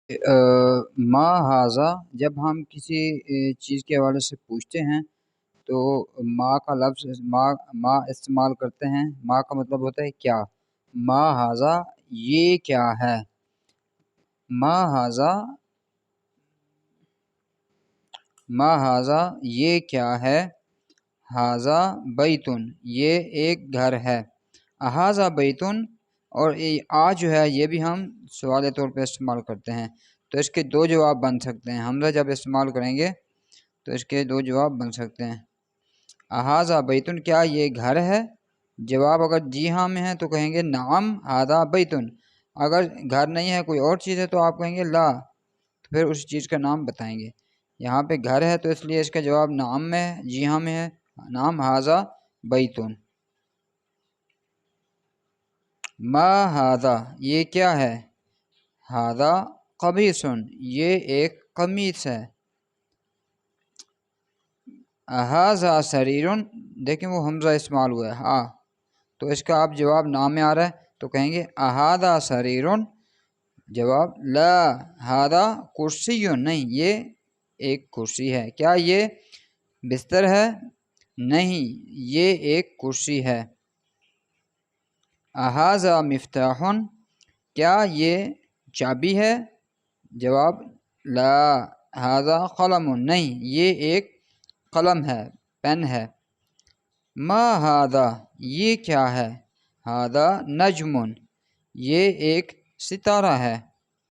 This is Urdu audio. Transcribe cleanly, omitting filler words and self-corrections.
ما ہاذا جب ہم کسی چیز کے حوالے سے پوچھتے ہیں تو ما کا لفظ ما استعمال کرتے ہیں۔ ما کا مطلب ہوتا ہے کیا۔ ما ہاذا یہ کیا ہے۔ ما ہاذا یہ کیا ہے۔ ہاذا بیتن یہ ایک گھر ہے۔ اہذا بیتن اور آ جو ہے یہ بھی ہم سوال طور پہ استعمال کرتے ہیں، تو اس کے دو جواب بن سکتے ہیں۔ حمزہ جب استعمال کریں گے تو اس کے دو جواب بن سکتے ہیں۔ اہذا بیتن کیا یہ گھر ہے۔ جواب اگر جی ہاں میں ہے تو کہیں گے نعم ھذا بیتن، اگر گھر نہیں ہے کوئی اور چیز ہے تو آپ کہیں گے لا، تو پھر اس چیز کا نام بتائیں گے۔ یہاں پہ گھر ہے تو اس لیے اس کا جواب نعم میں ہے، جی ہاں میں ہے، نعم ھذا بیتن۔ ما ھذا یہ کیا ہے۔ ھذا قمیص یہ ایک قمیص ہے۔ اھذا سریر دیکھیں وہ حمزہ استعمال ہوا ہے ہاں، تو اس کا آپ جواب نام میں آ رہا ہے تو کہیں گے اھذا سریر، جواب لا ھذا کرسی نہیں یہ ایک کرسی ہے۔ کیا یہ بستر ہے؟ نہیں یہ ایک کرسی ہے۔ اھذا مفتاح کیا یہ چابی ہے؟ جواب لا ھذا قلم نہیں یہ ایک قلم ہے، پین ہے۔ ما ھذا یہ کیا ہے۔ ھذا نجم یہ ایک ستارہ ہے۔